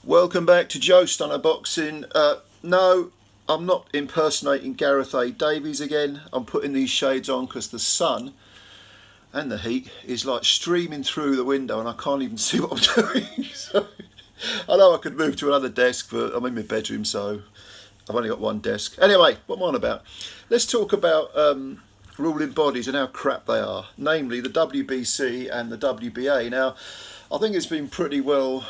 Welcome back to Joe Stunner Boxing. No, I'm not impersonating Gareth A. Davies again. I'm putting these shades on because the sun and the heat is like streaming through the window and I can't even see what I'm doing. So, I know I could move to another desk, but I'm in my bedroom, so I've only got one desk. Anyway, what am I on about? Let's talk about ruling bodies and how crap they are, namely the WBC and the WBA. Now, I think it's been pretty well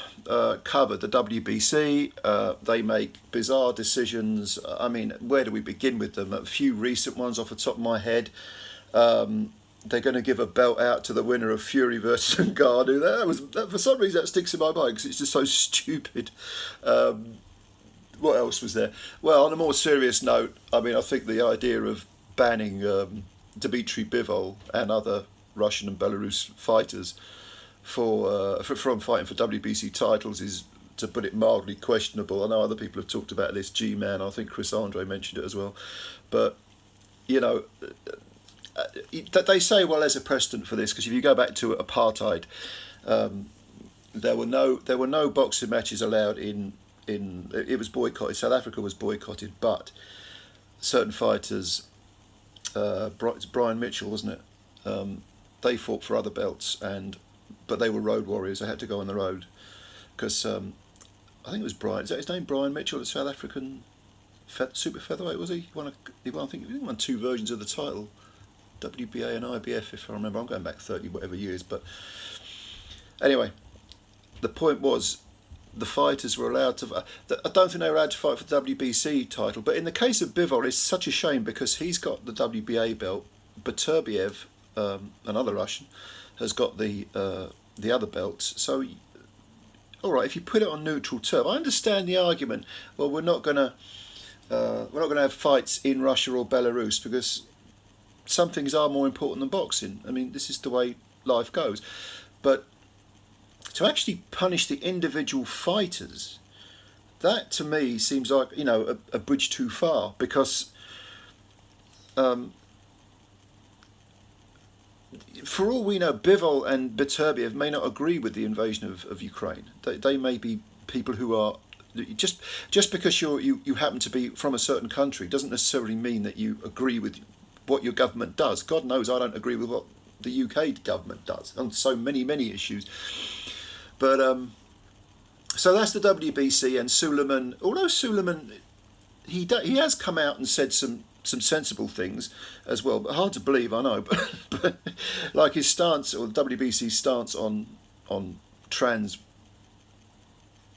covered. The WBC, they make bizarre decisions. I mean, where do we begin with them? A few recent ones off the top of my head. They're going to give a belt out to the winner of Fury versus Ngannou. That, for some reason, that sticks in my mind because it's just so stupid. What else was there? Well, on a more serious note, I mean, I think the idea of banning Dmitry Bivol and other Russian and Belarus fighters from fighting for WBC titles is, to put it mildly, questionable. I know other people have talked about this. G-Man, I think Chris Andre mentioned it as well. But, you know, they say, well, there's a precedent for this because if you go back to apartheid, there were no boxing matches allowed in it was boycotted. South Africa was boycotted, but certain fighters, Brian Mitchell, wasn't it? They fought for other belts, but they were road warriors. They had to go on the road because I think it was Brian. Is that his name? Brian Mitchell, the South African super featherweight, was he? He won two versions of the title, WBA and IBF, if I remember. I'm going back 30 whatever years, but anyway, the point was, the fighters were allowed to. I don't think they were allowed to fight for the WBC title. But in the case of Bivol, it's such a shame because he's got the WBA belt. Beterbiev, another Russian, has got the other belts. So, all right, if you put it on neutral turf, I understand the argument. Well, we're not going to have fights in Russia or Belarus because some things are more important than boxing. I mean, this is the way life goes. But to actually punish the individual fighters, that to me seems like, you know, a bridge too far because for all we know, Bivol and Beterbiev may not agree with the invasion of Ukraine. They may be people who are just because you happen to be from a certain country doesn't necessarily mean that you agree with what your government does. God knows I don't agree with what the UK government does on so many issues. But so that's the WBC and Sulaiman. Although Sulaiman, he has come out and said some sensible things as well, but hard to believe, I know. But like his stance, or the WBC's stance on trans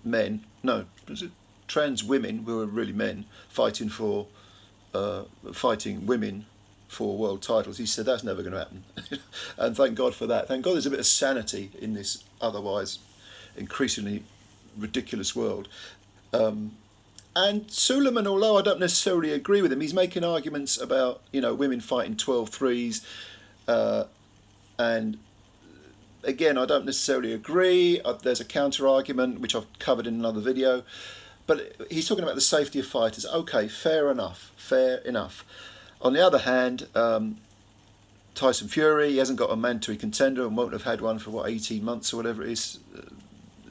men, no, was it trans women who are really men fighting women for world titles. He said that's never going to happen, and thank God for that. Thank God there's a bit of sanity in this otherwise increasingly ridiculous world. And Sulaiman, although I don't necessarily agree with him, he's making arguments about, you know, women fighting 12-3s, and again, I don't necessarily agree. There's a counter argument which I've covered in another video, but he's talking about the safety of fighters. Okay, fair enough. On the other hand, Tyson Fury, he hasn't got a mandatory contender and won't have had one for 18 months or whatever it is.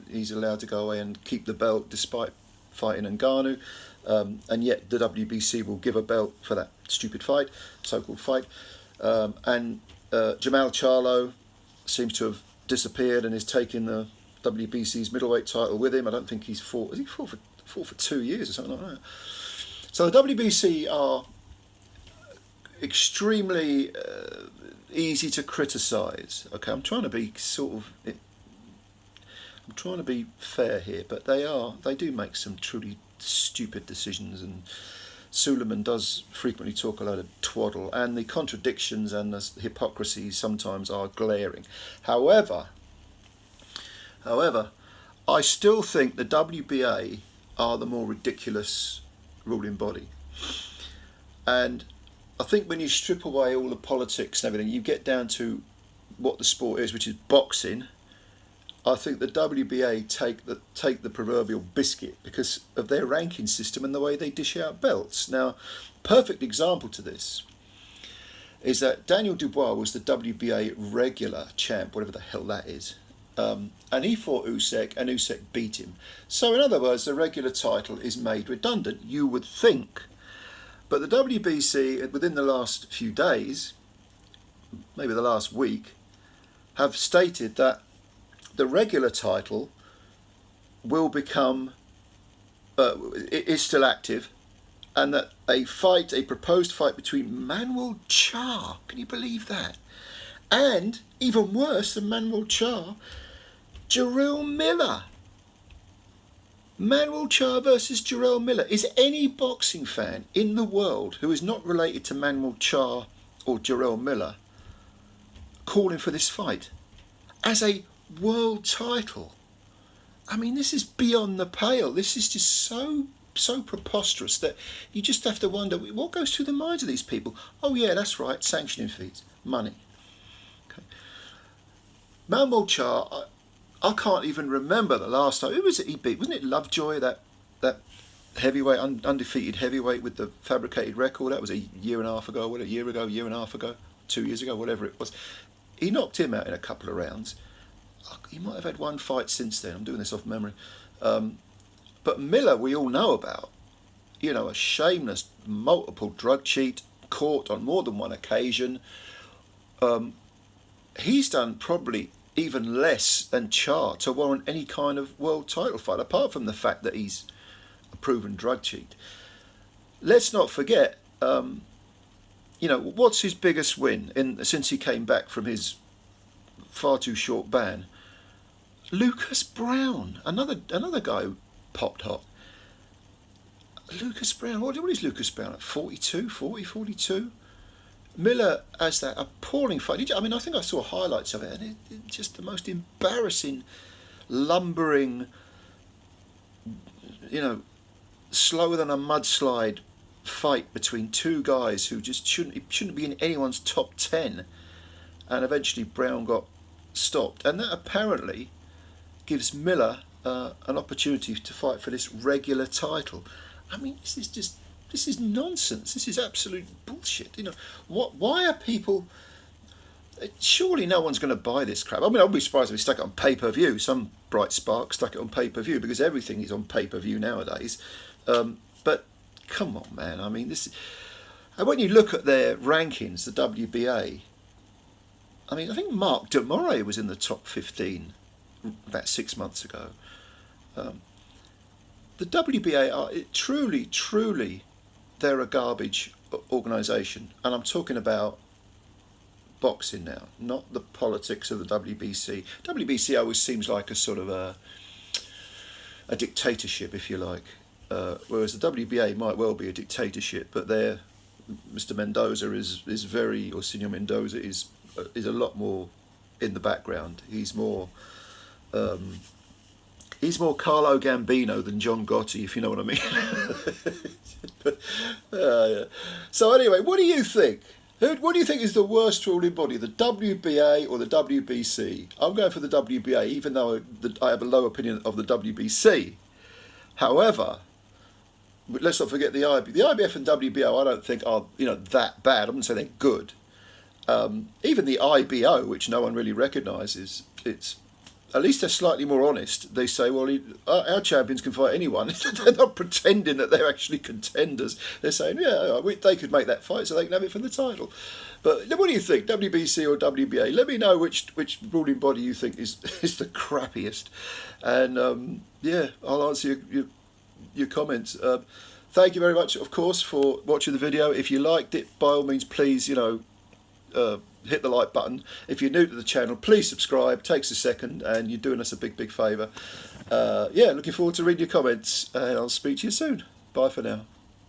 He's allowed to go away and keep the belt despite fighting Ngannou, and yet the WBC will give a belt for that stupid fight, so-called fight. And Jamal Charlo seems to have disappeared and is taking the WBC's middleweight title with him. I don't think he's fought. Has he fought for 2 years or something like that? So the WBC are extremely easy to criticise. Okay, I'm trying to be fair here, but they do make some truly stupid decisions, and Sulaiman does frequently talk a load of twaddle, and the contradictions and the hypocrisy sometimes are glaring. However, I still think the WBA are the more ridiculous ruling body, and I think when you strip away all the politics and everything, you get down to what the sport is, which is boxing. I think the WBA take the proverbial biscuit because of their ranking system and the way they dish out belts. Now, perfect example to this is that Daniel Dubois was the WBA regular champ, whatever the hell that is, and he fought Usyk, and Usyk beat him. So in other words, the regular title is made redundant, you would think. But the WBC, within the last few days, maybe the last week, have stated that the regular title will become, is still active, and that a proposed fight between Manuel Charr, can you believe that? And, even worse than Manuel Charr, Jarrell Miller. Manuel Charr versus Jarrell Miller. Is any boxing fan in the world who is not related to Manuel Charr or Jarrell Miller calling for this fight as a world title? I mean, this is beyond the pale. This is just so preposterous that you just have to wonder what goes through the minds of these people. Oh yeah, that's right, sanctioning fees, money. Okay. Manuel Charr, I can't even remember the last time. Who was it he beat? Wasn't it Lovejoy, that heavyweight, undefeated heavyweight with the fabricated record? That was a year and a half ago, a year and a half ago, 2 years ago, whatever it was. He knocked him out in a couple of rounds. He might have had one fight since then. I'm doing this off memory. But Miller, we all know about. You know, a shameless, multiple drug cheat, caught on more than one occasion. He's done probably even less than Charr to warrant any kind of world title fight, apart from the fact that he's a proven drug cheat. Let's not forget, you know, what's his biggest win since he came back from his far too short ban? Lucas Brown, another guy who popped hot. Lucas Brown, what is Lucas Brown at? 42? Miller has that appalling fight. I mean, I think I saw highlights of it, and it's just the most embarrassing, lumbering, you know, slower than a mudslide fight between two guys who just shouldn't be in anyone's top 10. And eventually Brown got stopped, and that apparently gives Miller an opportunity to fight for this regular title. I mean, this is nonsense. This is absolute bullshit. You know, why are people? Surely no one's going to buy this crap. I mean, I'd be surprised if we stuck it on pay-per-view. Some bright spark stuck it on pay-per-view, because everything is on pay-per-view nowadays. But come on, man. I mean, this. And when you look at their rankings, the WBA. I mean, I think Mark Demore was in the top 15 about 6 months ago. The WBA are truly, they're a garbage organisation, and I'm talking about boxing now, not the politics of the WBC. WBC always seems like a sort of a dictatorship, if you like, whereas the WBA might well be a dictatorship, but Mr. Mendoza is very, or Senor Mendoza is a lot more in the background. He's more Carlo Gambino than John Gotti, if you know what I mean. Yeah. So anyway, what do you think? What do you think is the worst ruling body, the WBA or the WBC? I'm going for the WBA, even though I have a low opinion of the WBC. However, let's not forget the IBF. The IBF and WBO I don't think are that bad. I wouldn't say they're good. Even the IBO, which no one really recognises, at least they're slightly more honest. They say, well, our champions can fight anyone. They're not pretending that they're actually contenders. They're saying, yeah, they could make that fight so they can have it for the title. But what do you think, WBC or WBA? Let me know which ruling body you think is the crappiest. And, yeah, I'll answer your comments. Thank you very much, of course, for watching the video. If you liked it, by all means, please, hit the like button. If you're new to the channel, please subscribe. Takes a second, and you're doing us a big favour. Yeah, looking forward to reading your comments, and I'll speak to you soon. Bye for now.